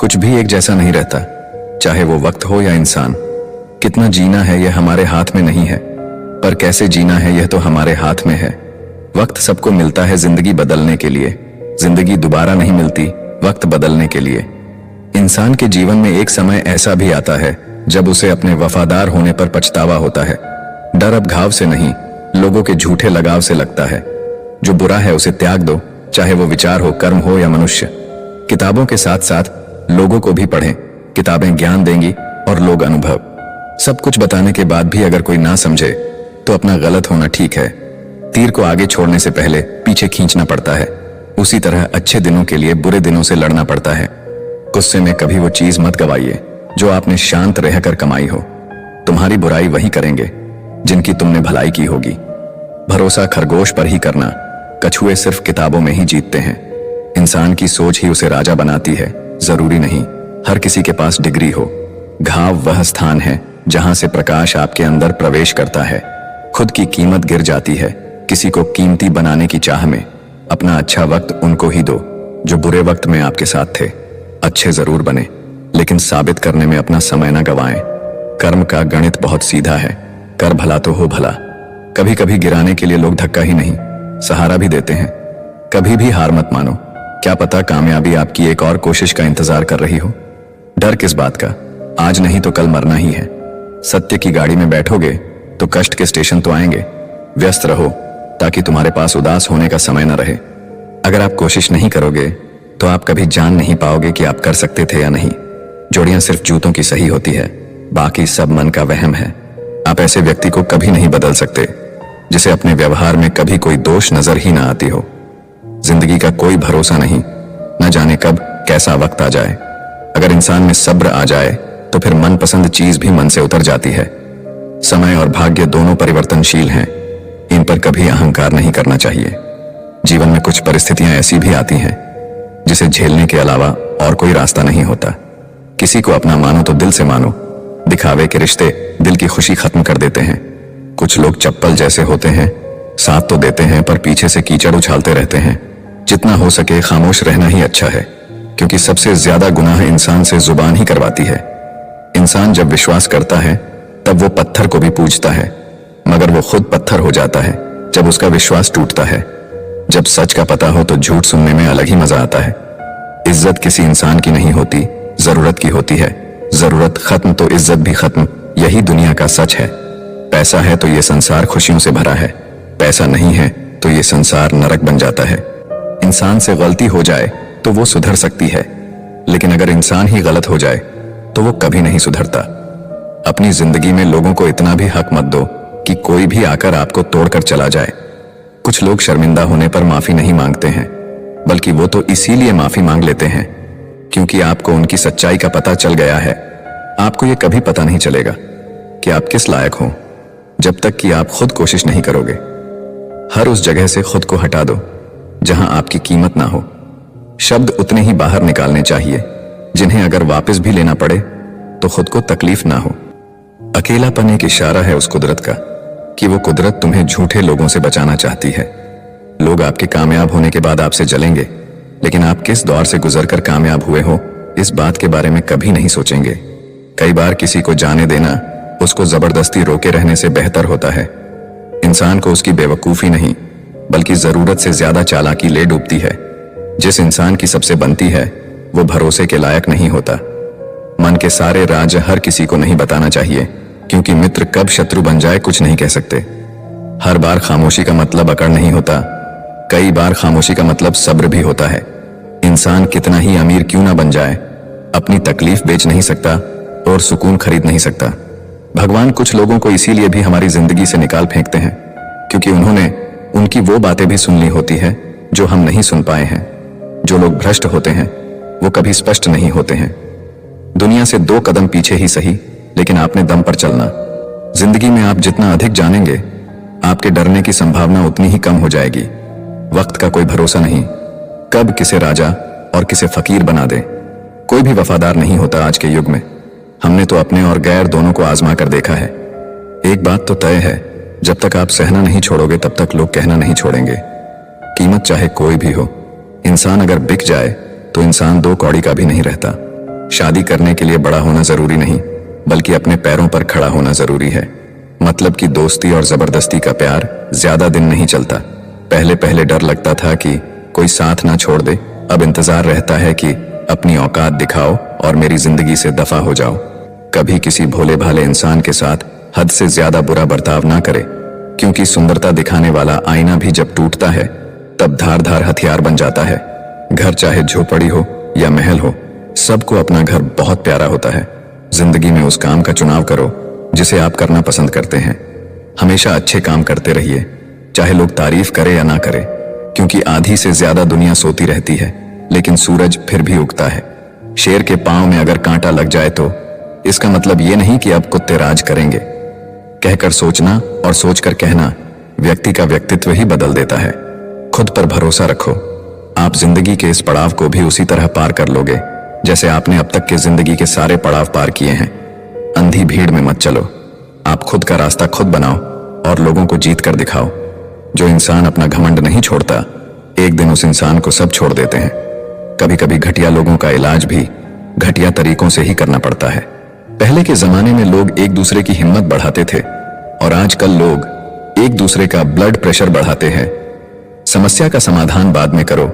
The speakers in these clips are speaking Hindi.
कुछ भी एक जैसा नहीं रहता, चाहे वो वक्त हो या इंसान। कितना जीना है यह हमारे हाथ में नहीं है, पर कैसे जीना है यह तो हमारे हाथ में है। वक्त सबको मिलता है जिंदगी बदलने के लिए, जिंदगी दोबारा नहीं मिलती वक्त बदलने के लिए। इंसान के जीवन में एक समय ऐसा भी आता है जब उसे अपने वफादार होने पर पछतावा होता है। डर अब घाव से नहीं, लोगों के झूठे लगाव से लगता है। जो बुरा है उसे त्याग दो, चाहे वो विचार हो, कर्म हो या मनुष्य। किताबों के साथ साथ लोगों को भी पढ़ें। किताबें ज्ञान देंगी और लोग अनुभव। सब कुछ बताने के बाद भी अगर कोई ना समझे तो अपना गलत होना ठीक है। तीर को आगे छोड़ने से पहले पीछे खींचना पड़ता है। उसी तरह अच्छे दिनों के लिए बुरे दिनों से लड़ना पड़ता है। गुस्से में कभी वो चीज मत गवाइए जो आपने शांत रहकर कमाई हो। तुम्हारी बुराई वही करेंगे जिनकी तुमने भलाई की होगी। भरोसा खरगोश पर ही करना, कछुए सिर्फ किताबों में ही जीतते हैं। इंसान की सोच ही उसे राजा बनाती है, जरूरी नहीं हर किसी के पास डिग्री हो। घाव वह स्थान है जहां से प्रकाश आपके अंदर प्रवेश करता है। खुद की कीमत गिर जाती है किसी को कीमती बनाने की चाह में। अपना अच्छा वक्त उनको ही दो जो बुरे वक्त में आपके साथ थे। अच्छे जरूर बने, लेकिन साबित करने में अपना समय न गवाएं। कर्म का गणित बहुत सीधा है, कर भला तो हो भला। कभी कभी गिराने के लिए लोग धक्का ही नहीं, सहारा भी देते हैं। कभी भी हार मत मानो, क्या पता कामयाबी आपकी एक और कोशिश का इंतजार कर रही हो। डर किस बात का, आज नहीं तो कल मरना ही है। सत्य की गाड़ी में बैठोगे तो कष्ट के स्टेशन तो आएंगे। व्यस्त रहो ताकि तुम्हारे पास उदास होने का समय न रहे। अगर आप कोशिश नहीं करोगे तो आप कभी जान नहीं पाओगे कि आप कर सकते थे या नहीं। जोड़ियां सिर्फ जूतों की सही होती है, बाकी सब मन का वहम है। आप ऐसे व्यक्ति को कभी नहीं बदल सकते जिसे अपने व्यवहार में कभी कोई दोष नजर ही ना आती हो। जिंदगी का कोई भरोसा नहीं, न जाने कब कैसा वक्त आ जाए। अगर इंसान में सब्र आ जाए तो फिर मनपसंद चीज भी मन से उतर जाती है। समय और भाग्य दोनों परिवर्तनशील हैं, इन पर कभी अहंकार नहीं करना चाहिए। जीवन में कुछ परिस्थितियां ऐसी भी आती हैं जिसे झेलने के अलावा और कोई रास्ता नहीं होता। किसी को अपना मानो तो दिल से मानो, दिखावे के रिश्ते दिल की खुशी खत्म कर देते हैं। कुछ लोग चप्पल जैसे होते हैं, साथ तो देते हैं पर पीछे से कीचड़ उछालते रहते हैं। जितना हो सके खामोश रहना ही अच्छा है, क्योंकि सबसे ज्यादा गुनाह इंसान से जुबान ही करवाती है। इंसान जब विश्वास करता है तब वो पत्थर को भी पूजता है, मगर वो खुद पत्थर हो जाता है जब उसका विश्वास टूटता है। जब सच का पता हो तो झूठ सुनने में अलग ही मजा आता है। इज्जत किसी इंसान की नहीं होती, जरूरत की होती है। जरूरत खत्म तो इज्जत भी खत्म, यही दुनिया का सच है। पैसा है तो ये संसार खुशियों से भरा है, पैसा नहीं है तो ये संसार नरक बन जाता है। इंसान से गलती हो जाए तो वो सुधर सकती है, लेकिन अगर इंसान ही गलत हो जाए तो वो कभी नहीं सुधरता। अपनी जिंदगी में लोगों को इतना भी हक मत दो कि कोई भी आकर आपको तोड़कर चला जाए। कुछ लोग शर्मिंदा होने पर माफी नहीं मांगते हैं, बल्कि वो तो इसीलिए माफी मांग लेते हैं क्योंकि आपको उनकी सच्चाई का पता चल गया है। आपको ये कभी पता नहीं चलेगा कि आप किस लायक हो जब तक कि आप खुद कोशिश नहीं करोगे। हर उस जगह से खुद को हटा दो जहां आपकी कीमत ना हो। शब्द उतने ही बाहर निकालने चाहिए जिन्हें अगर वापस भी लेना पड़े तो खुद को तकलीफ ना हो। अकेलापन एक इशारा है उस कुदरत का कि वो कुदरत तुम्हें झूठे लोगों से बचाना चाहती है। लोग आपके कामयाब होने के बाद आपसे जलेंगे, लेकिन आप किस दौर से गुजरकर कामयाब हुए हो इस बात के बारे में कभी नहीं सोचेंगे। कई बार किसी को जाने देना उसको जबरदस्ती रोके रहने से बेहतर होता है। इंसान को उसकी बेवकूफी नहीं बल्कि जरूरत से ज्यादा चालाकी ले डूबती है। जिस इंसान की सबसे बनती है वो भरोसे के लायक नहीं होता। मन के सारे राज हर किसी को नहीं बताना चाहिए, क्योंकि मित्र कब शत्रु बन जाए कुछ नहीं कह सकते। हर बार खामोशी का मतलब अकड़ नहीं होता, कई बार खामोशी का मतलब सब्र भी होता है। इंसान कितना ही अमीर क्यों ना बन जाए, अपनी तकलीफ बेच नहीं सकता और सुकून खरीद नहीं सकता। भगवान कुछ लोगों को इसीलिए भी हमारी जिंदगी से निकाल फेंकते हैं क्योंकि उन्होंने उनकी वो बातें भी सुन ली होती है जो हम नहीं सुन पाए हैं। जो लोग भ्रष्ट होते हैं वो कभी स्पष्ट नहीं होते हैं। दुनिया से 2 कदम पीछे ही सही, लेकिन आपने दम पर चलना। जिंदगी में आप जितना अधिक जानेंगे आपके डरने की संभावना उतनी ही कम हो जाएगी। वक्त का कोई भरोसा नहीं, कब किसे राजा और किसे फकीर बना दे। कोई भी वफादार नहीं होता आज के युग में। हमने तो अपने और गैर दोनों को आजमा कर देखा है। एक बात तो तय है, जब तक आप सहना नहीं छोड़ोगे तब तक लोग कहना नहीं छोड़ेंगे। कीमत चाहे कोई भी हो, इंसान अगर बिक जाए तो इंसान 2 कौड़ी का भी नहीं रहता। शादी करने के लिए बड़ा होना जरूरी नहीं, बल्कि अपने पैरों पर खड़ा होना जरूरी है। मतलब कि दोस्ती और जबरदस्ती का प्यार ज्यादा दिन नहीं चलता। पहले पहले डर लगता था कि कोई साथ ना छोड़ दे, अब इंतजार रहता है कि अपनी औकात दिखाओ और मेरी जिंदगी से दफा हो जाओ। कभी किसी भोले भाले इंसान के साथ हद से ज्यादा बुरा बर्ताव ना करे, क्योंकि सुंदरता दिखाने वाला आईना भी जब टूटता है तब धार धार हथियार बन जाता है। घर चाहे झोपड़ी हो या महल हो, सबको अपना घर बहुत प्यारा होता है। जिंदगी में उस काम का चुनाव करो जिसे आप करना पसंद करते हैं। हमेशा अच्छे काम करते रहिए, चाहे लोग तारीफ करें या ना करें, क्योंकि आधी से ज्यादा दुनिया सोती रहती है लेकिन सूरज फिर भी उगता है। शेर के पांव में अगर कांटा लग जाए तो इसका मतलब ये नहीं कि अब कुत्ते राज करेंगे। कहकर सोचना और सोचकर कहना व्यक्ति का व्यक्तित्व ही बदल देता है। खुद पर भरोसा रखो, आप जिंदगी के इस पड़ाव को भी उसी तरह पार कर लोगे जैसे आपने अब तक के जिंदगी के सारे पड़ाव पार किए हैं। अंधी भीड़ में मत चलो, आप खुद का रास्ता खुद बनाओ और लोगों को जीत कर दिखाओ। जो इंसान अपना घमंड नहीं छोड़ता, एक दिन उस इंसान को सब छोड़ देते हैं। कभी कभी घटिया लोगों का इलाज भी घटिया तरीकों से ही करना पड़ता है। पहले के जमाने में लोग एक दूसरे की हिम्मत बढ़ाते थे और आजकल लोग एक दूसरे का ब्लड प्रेशर बढ़ाते हैं। समस्या का समाधान बाद में करो,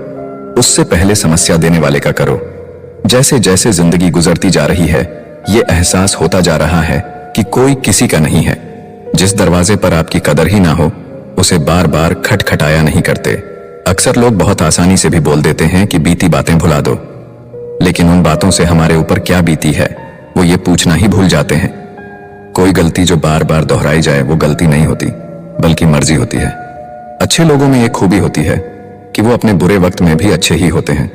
उससे पहले समस्या देने वाले का करो। जैसे जैसे जिंदगी गुजरती जा रही है, ये एहसास होता जा रहा है कि कोई किसी का नहीं है। जिस दरवाजे पर आपकी कदर ही ना हो, उसे बार बार खटखटाया नहीं करते। अक्सर लोग बहुत आसानी से भी बोल देते हैं कि बीती बातें भुला दो, लेकिन उन बातों से हमारे ऊपर क्या बीती है वो ये पूछना ही भूल जाते हैं। कोई गलती जो बार बार दोहराई जाए वो गलती नहीं होती, बल्कि मर्जी होती है। अच्छे लोगों में एक खूबी होती है कि वो अपने बुरे वक्त में भी अच्छे ही होते हैं।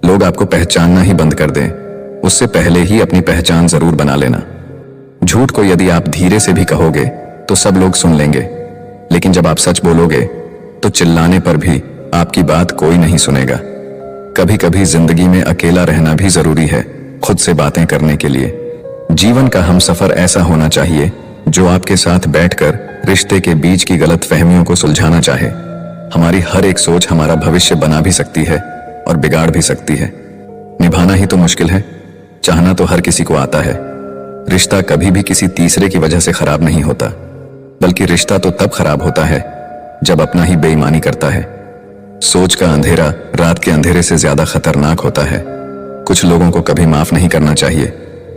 लोग आपको पहचानना ही बंद कर दें, उससे पहले ही अपनी पहचान जरूर बना लेना। झूठ को यदि आप धीरे से भी कहोगे तो सब लोग सुन लेंगे, लेकिन जब आप सच बोलोगे तो चिल्लाने पर भी आपकी बात कोई नहीं सुनेगा। कभी कभी जिंदगी में अकेला रहना भी जरूरी है, खुद से बातें करने के लिए। जीवन का हमसफर ऐसा होना चाहिए जो आपके साथ बैठकर रिश्ते के बीच की गलत फहमियों को सुलझाना चाहे। हमारी हर एक सोच हमारा भविष्य बना भी सकती है और बिगाड़ भी सकती है। निभाना ही तो मुश्किल है, चाहना तो हर किसी को आता है। रिश्ता कभी भी किसी तीसरे की वजह से खराब नहीं होता, बल्कि रिश्ता तो तब खराब होता है जब अपना ही बेईमानी करता है। सोच का अंधेरा रात के अंधेरे से ज्यादा खतरनाक होता है। कुछ लोगों को कभी माफ नहीं करना चाहिए,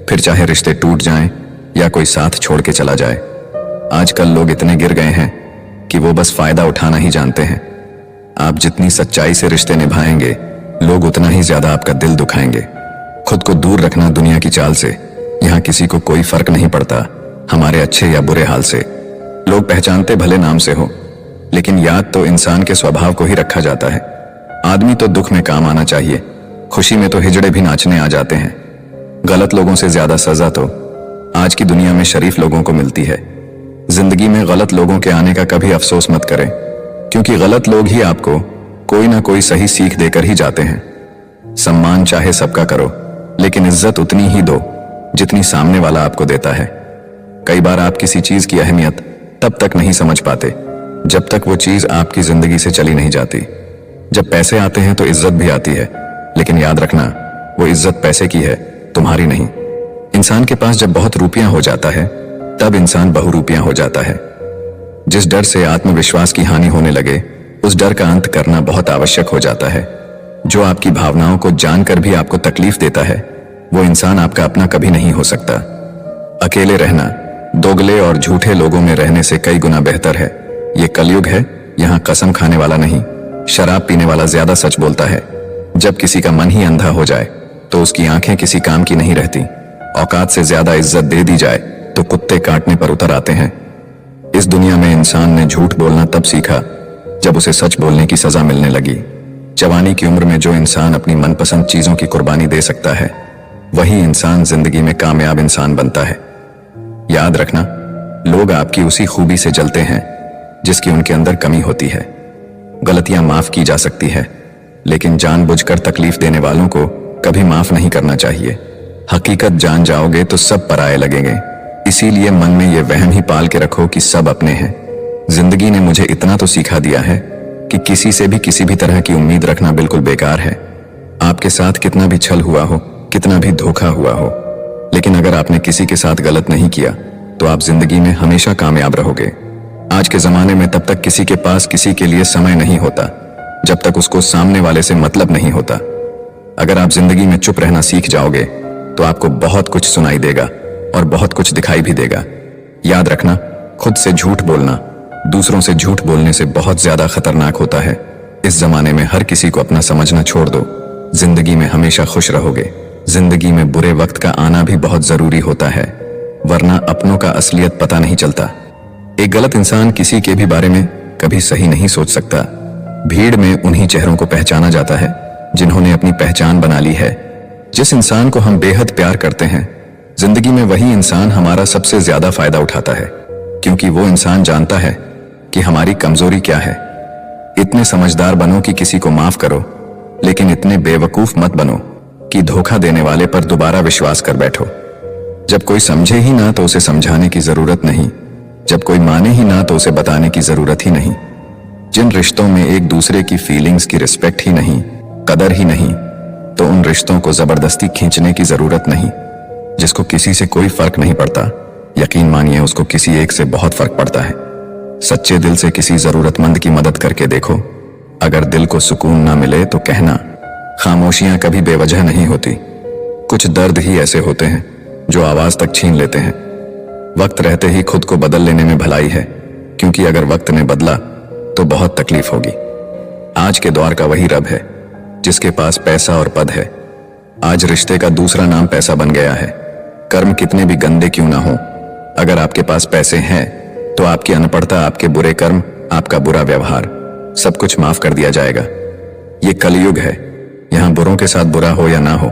फिर चाहे रिश्ते टूट जाएं या कोई साथ छोड़ के चला जाए। आजकल लोग इतने गिर गए हैं कि वो बस फायदा उठाना ही जानते हैं। आप जितनी सच्चाई से रिश्ते निभाएंगे, लोग उतना ही ज्यादा आपका दिल दुखाएंगे। खुद को दूर रखना दुनिया की चाल से। यहाँ किसी को कोई फर्क नहीं पड़ता हमारे अच्छे या बुरे हाल से। लोग पहचानते भले नाम से हो, लेकिन याद तो इंसान के स्वभाव को ही रखा जाता है। आदमी तो दुख में काम आना चाहिए, खुशी में तो हिजड़े भी नाचने आ जाते हैं। गलत लोगों से ज्यादा सजा तो आज की दुनिया में शरीफ लोगों को मिलती है। जिंदगी में गलत लोगों के आने का कभी अफसोस मत करें, क्योंकि गलत लोग ही आपको कोई ना कोई सही सीख देकर ही जाते हैं। सम्मान चाहे सबका करो, लेकिन इज्जत उतनी ही दो जितनी सामने वाला आपको देता है। कई बार आप किसी चीज की अहमियत तब तक नहीं समझ पाते जब तक वो चीज आपकी जिंदगी से चली नहीं जाती। जब पैसे आते हैं तो इज्जत भी आती है, लेकिन याद रखना वो इज्जत पैसे की है, तुम्हारी नहीं। इंसान के पास जब बहुत रुपया हो जाता है तब इंसान बहुरूपिया हो जाता है। जिस डर से आत्मविश्वास की हानि होने लगे, उस डर का अंत करना बहुत आवश्यक हो जाता है। जो आपकी भावनाओं को जानकर भी आपको तकलीफ देता है, वो इंसान आपका अपना कभी नहीं हो सकता। अकेले रहना दोगले और झूठे लोगों में रहने से कई गुना बेहतर है। ये कलयुग है, यहाँ कसम खाने वाला नहीं, शराब पीने वाला ज्यादा सच बोलता है। जब किसी का मन ही अंधा हो जाए तो उसकी आंखें किसी काम की नहीं रहती। औकात से ज्यादा इज्जत दे दी जाए तो कुत्ते काटने पर उतर आते हैं। इस दुनिया में इंसान ने झूठ बोलना तब सीखा जब उसे सच बोलने की सजा मिलने लगी। जवानी की उम्र में जो इंसान अपनी मनपसंद चीजों की कुर्बानी दे सकता है, वही इंसान जिंदगी में कामयाब इंसान बनता है। याद रखना, लोग आपकी उसी खूबी से जलते हैं जिसकी उनके अंदर कमी होती है। गलतियां माफ की जा सकती है, लेकिन जानबूझकर तकलीफ देने वालों को कभी माफ नहीं करना चाहिए। हकीकत जान जाओगे तो सब पराये लगेंगे, इसीलिए मन में ये वहम ही पाल के रखो कि सब अपने हैं। जिंदगी ने मुझे इतना तो सिखा दिया है कि किसी से भी किसी भी तरह की उम्मीद रखना बिल्कुल बेकार है। आपके साथ कितना भी छल हुआ हो, कितना भी धोखा हुआ हो, लेकिन अगर आपने किसी के साथ गलत नहीं किया तो आप जिंदगी में हमेशा कामयाब रहोगे। आज के जमाने में तब तक किसी के पास किसी के लिए समय नहीं होता जब तक उसको सामने वाले से मतलब नहीं होता। अगर आप जिंदगी में चुप रहना सीख जाओगे तो आपको बहुत कुछ सुनाई देगा और बहुत कुछ दिखाई भी देगा। याद रखना, खुद से झूठ बोलना दूसरों से झूठ बोलने से बहुत ज्यादा खतरनाक होता है। इस जमाने में हर किसी को अपना समझना छोड़ दो, जिंदगी में हमेशा खुश रहोगे। जिंदगी में बुरे वक्त का आना भी बहुत जरूरी होता है, वरना अपनों का असलियत पता नहीं चलता। एक गलत इंसान किसी के भी बारे में कभी सही नहीं सोच सकता। भीड़ में उन्हीं चेहरों को पहचाना जाता है जिन्होंने अपनी पहचान बना ली है। जिस इंसान को हम बेहद प्यार करते हैं, जिंदगी में वही इंसान हमारा सबसे ज्यादा फायदा उठाता है, क्योंकि वो इंसान जानता है कि हमारी कमजोरी क्या है। इतने समझदार बनो कि किसी को माफ करो, लेकिन इतने बेवकूफ मत बनो कि धोखा देने वाले पर दोबारा विश्वास कर बैठो। जब कोई समझे ही ना तो उसे समझाने की जरूरत नहीं, जब कोई माने ही ना तो उसे बताने की जरूरत ही नहीं। जिन रिश्तों में एक दूसरे की फीलिंग्स की रिस्पेक्ट ही नहीं, कदर ही नहीं, तो उन रिश्तों को जबरदस्ती खींचने की जरूरत नहीं। जिसको किसी से कोई फर्क नहीं पड़ता, यकीन मानिए उसको किसी एक से बहुत फर्क पड़ता है। सच्चे दिल से किसी जरूरतमंद की मदद करके देखो। अगर दिल को सुकून ना मिले तो कहना, खामोशियां कभी बेवजह नहीं होती। कुछ दर्द ही ऐसे होते हैं जो आवाज तक छीन लेते हैं। वक्त रहते ही खुद को बदल लेने में भलाई है, क्योंकि अगर वक्त ने बदला तो बहुत तकलीफ होगी। आज के दौर का वही रब है जिसके पास पैसा और पद है। आज रिश्ते का दूसरा नाम पैसा बन गया है। कर्म कितने भी गंदे क्यों ना हो, अगर आपके पास पैसे हैं तो आपकी अनपढ़ता, आपके बुरे कर्म, आपका बुरा व्यवहार, सब कुछ माफ कर दिया जाएगा। ये कलयुग है, यहाँ बुरों के साथ बुरा हो या ना हो,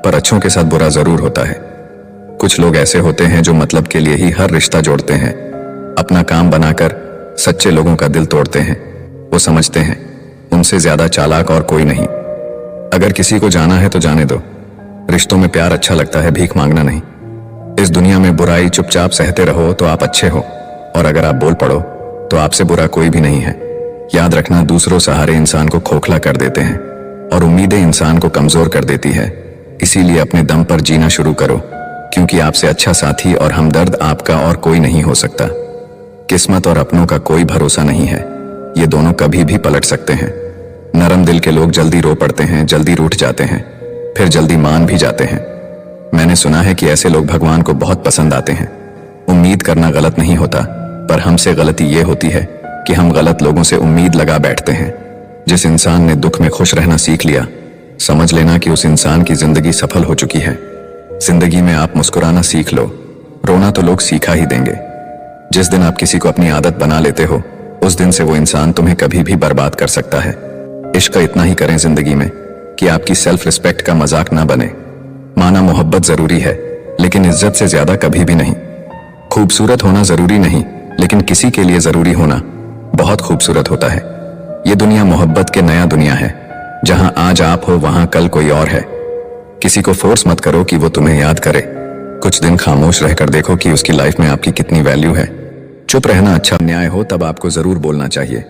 पर अच्छों के साथ बुरा जरूर होता है। कुछ लोग ऐसे होते हैं जो मतलब के लिए ही हर रिश्ता जोड़ते हैं, अपना काम बनाकर सच्चे लोगों का दिल तोड़ते हैं। वो समझते हैं उनसे ज्यादा चालाक और कोई नहीं। अगर किसी को जाना है तो जाने दो। रिश्तों में प्यार अच्छा लगता है, भीख मांगना नहीं। इस दुनिया में बुराई चुपचाप सहते रहो तो आप अच्छे हो, और अगर आप बोल पड़ो तो आपसे बुरा कोई भी नहीं है। याद रखना, दूसरों सहारे इंसान को खोखला कर देते हैं और उम्मीदें इंसान को कमजोर कर देती है। इसीलिए अपने दम पर जीना शुरू करो, क्योंकि आपसे अच्छा साथी और हमदर्द आपका और कोई नहीं हो सकता। किस्मत और अपनों का कोई भरोसा नहीं है, ये दोनों कभी भी पलट सकते हैं। नरम दिल के लोग जल्दी रो पड़ते हैं, जल्दी रूठ जाते हैं, फिर जल्दी मान भी जाते हैं। मैंने सुना है कि ऐसे लोग भगवान को बहुत पसंद आते हैं। उम्मीद करना गलत नहीं होता, पर हमसे गलती ये होती है कि हम गलत लोगों से उम्मीद लगा बैठते हैं। जिस इंसान ने दुख में खुश रहना सीख लिया, समझ लेना कि उस इंसान की जिंदगी सफल हो चुकी है। जिंदगी में आप मुस्कुराना सीख लो, रोना तो लोग सीखा ही देंगे। जिस दिन आप किसी को अपनी आदत बना लेते हो, उस दिन से वो इंसान तुम्हें कभी भी बर्बाद कर सकता है। इश्क इतना ही करें जिंदगी में कि आपकी सेल्फ रिस्पेक्ट का मजाक ना बने। माना मोहब्बत जरूरी है, लेकिन इज्जत से ज्यादा कभी भी नहीं। खूबसूरत होना जरूरी नहीं, लेकिन किसी के लिए जरूरी होना बहुत खूबसूरत होता है। ये दुनिया मोहब्बत के नया दुनिया है, जहां आज आप हो वहां कल कोई और है। किसी को फोर्स मत करो कि वो तुम्हें याद करे। कुछ दिन खामोश रहकर देखो कि उसकी लाइफ में आपकी कितनी वैल्यू है। चुप रहना अच्छा न्याय हो तब आपको जरूर बोलना चाहिए।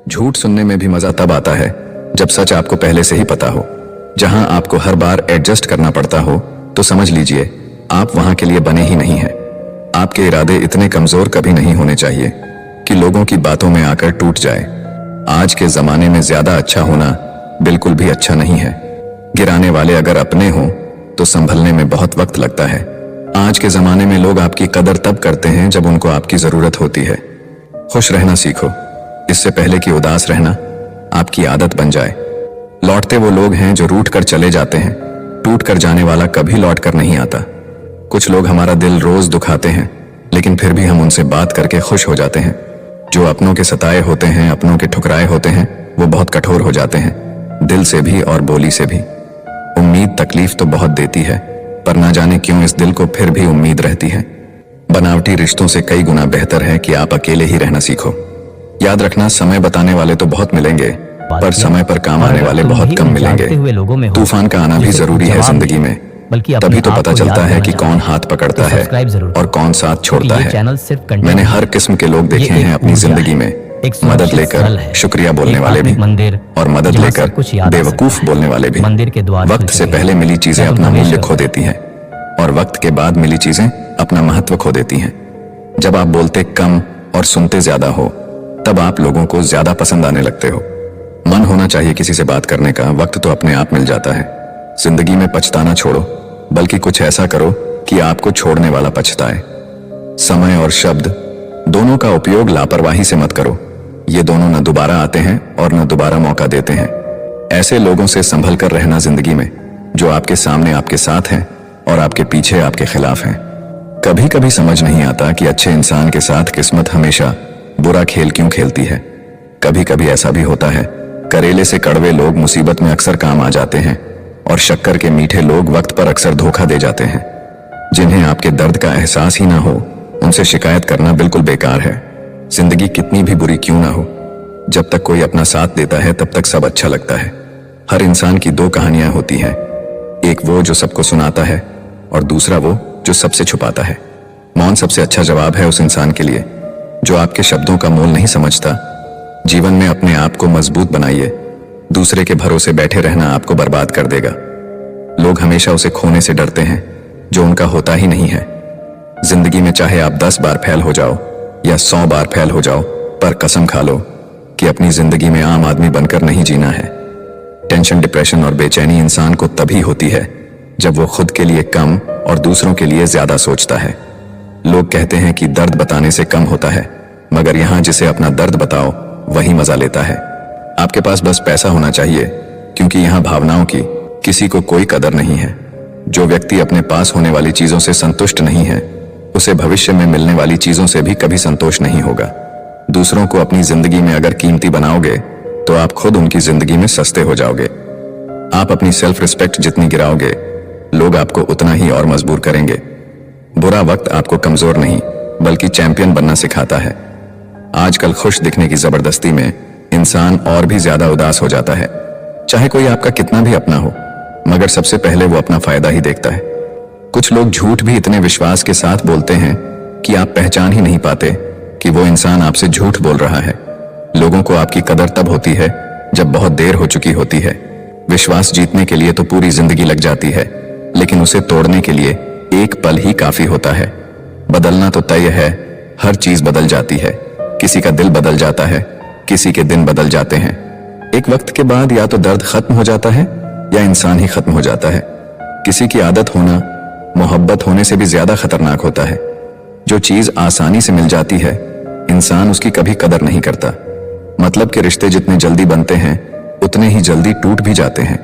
झूठ सुनने में भी मजा तब आता है जब सच आपको पहले से ही पता हो। जहां आपको हर बार एडजस्ट करना पड़ता हो तो समझ लीजिए आप वहां के लिए बने ही नहीं हैं। आपके इरादे इतने कमजोर कभी नहीं होने चाहिए कि लोगों की बातों में आकर टूट जाए। आज के जमाने में ज्यादा अच्छा होना बिल्कुल भी अच्छा नहीं है। गिराने वाले अगर अपने हों तो संभलने में बहुत वक्त लगता है। आज के जमाने में लोग आपकी कदर तब करते हैं जब उनको आपकी जरूरत होती है। खुश रहना सीखो, इससे पहले कि उदास रहना आपकी आदत बन जाए। लौटते वो लोग हैं जो रूठ कर चले जाते हैं, टूट कर जाने वाला कभी लौट कर नहीं आता। कुछ लोग हमारा दिल रोज दुखाते हैं, लेकिन फिर भी हम उनसे बात करके खुश हो जाते हैं। जो अपनों के सताए होते हैं, अपनों के ठुकराए होते हैं, वो बहुत कठोर हो जाते हैं, दिल से भी और बोली से भी। उम्मीद तकलीफ तो बहुत देती है, पर ना जाने क्यों इस दिल को फिर भी उम्मीद रहती है। बनावटी रिश्तों से कई गुना बेहतर है कि आप अकेले ही रहना सीखो। याद रखना, समय बताने वाले तो बहुत मिलेंगे, पर समय पर काम आने वाले बहुत कम मिलेंगे। तूफान का आना भी जरूरी है जिंदगी में, तभी तो पता चलता है कि कौन हाथ पकड़ता है और कौन साथ छोड़ता है। मैंने हर किस्म के लोग देखे हैं अपनी जिंदगी में, मदद लेकर शुक्रिया बोलने वाले भी, मंदिर और मदद लेकर बेवकूफ बोलने वाले भी। मंदिर के द्वार वक्त से पहले मिली चीजें अपना मूल्य खो देती हैं, और वक्त के बाद मिली चीजें अपना महत्व खो देती हैं। जब आप बोलते कम और सुनते ज्यादा हो, तब आप लोगों को ज्यादा पसंद आने लगते हो। मन होना चाहिए किसी से बात करने का, वक्त तो अपने आप मिल जाता है। जिंदगी में पछताना छोड़ो, बल्कि कुछ ऐसा करो कि आपको छोड़ने वाला पछताए। समय और शब्द दोनों का उपयोग लापरवाही से मत करो। ये दोनों न दोबारा आते हैं और न दोबारा मौका देते हैं। ऐसे लोगों से संभल कर रहना जिंदगी में, जो आपके सामने आपके साथ हैं और आपके पीछे आपके खिलाफ हैं। कभी कभी समझ नहीं आता कि अच्छे इंसान के साथ किस्मत हमेशा बुरा खेल क्यों खेलती है। कभी कभी ऐसा भी होता है, करेले से कड़वे लोग मुसीबत में अक्सर काम आ जाते हैं, और शक्कर के मीठे लोग वक्त पर अक्सर धोखा दे जाते हैं। जिन्हें आपके दर्द का एहसास ही ना हो, उनसे शिकायत करना बिल्कुल बेकार है। जिंदगी कितनी भी बुरी क्यों ना हो, जब तक कोई अपना साथ देता है तब तक सब अच्छा लगता है। हर इंसान की दो कहानियां होती हैं, एक वो जो सबको सुनाता है, और दूसरा वो जो सबसे छुपाता है। मौन सबसे अच्छा जवाब है उस इंसान के लिए जो आपके शब्दों का मोल नहीं समझता। जीवन में अपने आप को मजबूत बनाइए, दूसरे के भरोसे बैठे रहना आपको बर्बाद कर देगा। लोग हमेशा उसे खोने से डरते हैं जो उनका होता ही नहीं है। जिंदगी में चाहे आप 10 बार फेल हो जाओ या 100 बार फेल हो जाओ, पर कसम खा लो कि अपनी जिंदगी में आम आदमी बनकर नहीं जीना है। टेंशन, डिप्रेशन और बेचैनी इंसान को तभी होती है जब वो खुद के लिए कम और दूसरों के लिए ज्यादा सोचता है। लोग कहते हैं कि दर्द बताने से कम होता है, मगर यहां जिसे अपना दर्द बताओ वही मजा लेता है। आपके पास बस पैसा होना चाहिए, क्योंकि यहां भावनाओं की किसी को कोई कदर नहीं है। जो व्यक्ति अपने पास होने वाली चीजों से संतुष्ट नहीं है, उसे भविष्य में मिलने वाली चीजों से भी कभी संतोष नहीं होगा। दूसरों को अपनी जिंदगी में अगर कीमती बनाओगे तो आप खुद उनकी जिंदगी में सस्ते हो जाओगे। आप अपनी सेल्फ रिस्पेक्ट जितनी गिराओगे, लोग आपको उतना ही और मजबूर करेंगे। बुरा वक्त आपको कमजोर नहीं बल्कि चैंपियन बनना सिखाता है। आजकल खुश दिखने की जबरदस्ती में इंसान और भी ज्यादा उदास हो जाता है। चाहे कोई आपका कितना भी अपना हो, मगर सबसे पहले वो अपना फायदा ही देखता है। कुछ लोग झूठ भी इतने विश्वास के साथ बोलते हैं कि आप पहचान ही नहीं पाते कि वो इंसान आपसे झूठ बोल रहा है। लोगों को आपकी कदर तब होती है जब बहुत देर हो चुकी होती है। विश्वास जीतने के लिए तो पूरी जिंदगी लग जाती है, लेकिन उसे तोड़ने के लिए एक पल ही काफी होता है। बदलना तो तय है, हर चीज बदल जाती है। किसी का दिल बदल जाता है, किसी के दिन बदल जाते हैं। एक वक्त के बाद या तो दर्द खत्म हो जाता है या इंसान ही खत्म हो जाता है। किसी की आदत होना मोहब्बत होने से भी ज्यादा खतरनाक होता है। जो चीज आसानी से मिल जाती है, इंसान उसकी कभी कदर नहीं करता। मतलब के रिश्ते जितने जल्दी बनते हैं, उतने ही जल्दी टूट भी जाते हैं।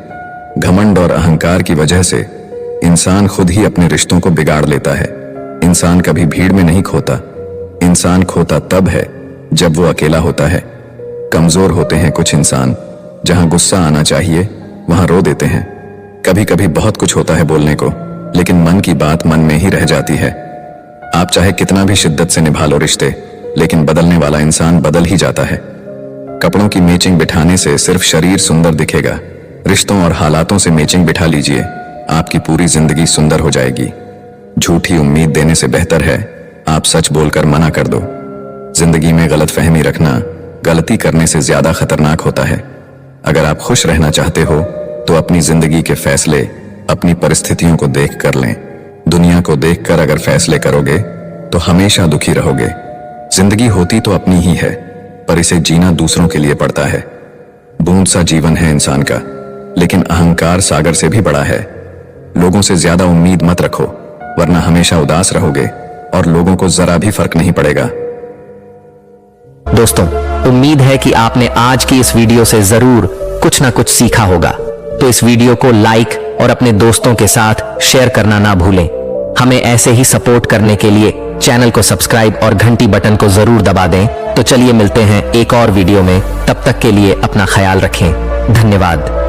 घमंड और अहंकार की वजह से इंसान खुद ही अपने रिश्तों को बिगाड़ लेता है। इंसान कभी भीड़ में नहीं खोता, इंसान खोता तब है जब वो अकेला होता है। कमजोर होते हैं कुछ इंसान, जहां गुस्सा आना चाहिए वहां रो देते हैं। कभी कभी बहुत कुछ होता है बोलने को, लेकिन मन की बात मन में ही रह जाती है। आप चाहे कितना भी शिद्दत से निभा लो रिश्ते, लेकिन बदलने वाला इंसान बदल ही जाता है। कपड़ों की मैचिंग बिठाने से सिर्फ शरीर सुंदर दिखेगा, रिश्तों और हालातों से मैचिंग बिठा लीजिए, आपकी पूरी जिंदगी सुंदर हो जाएगी। झूठी उम्मीद देने से बेहतर है आप सच बोलकर मना कर दो। जिंदगी में गलतफहमी रखना गलती करने से ज्यादा खतरनाक होता है। अगर आप खुश रहना चाहते हो तो अपनी जिंदगी के फैसले अपनी परिस्थितियों को देख कर लें। दुनिया को देखकर अगर फैसले करोगे तो हमेशा दुखी रहोगे। जिंदगी होती तो अपनी ही है, पर इसे जीना दूसरों के लिए पड़ता है। बूंद सा जीवन है इंसान का, लेकिन अहंकार सागर से भी बड़ा है। लोगों से ज्यादा उम्मीद मत रखो, वरना हमेशा उदास रहोगे और लोगों को जरा भी फर्क नहीं पड़ेगा। दोस्तों, उम्मीद है कि आपने आज की इस वीडियो से जरूर कुछ ना कुछ सीखा होगा। तो इस वीडियो को लाइक और अपने दोस्तों के साथ शेयर करना ना भूलें। हमें ऐसे ही सपोर्ट करने के लिए चैनल को सब्सक्राइब और घंटी बटन को जरूर दबा दें। तो चलिए मिलते हैं एक और वीडियो में, तब तक के लिए अपना ख्याल रखें। धन्यवाद।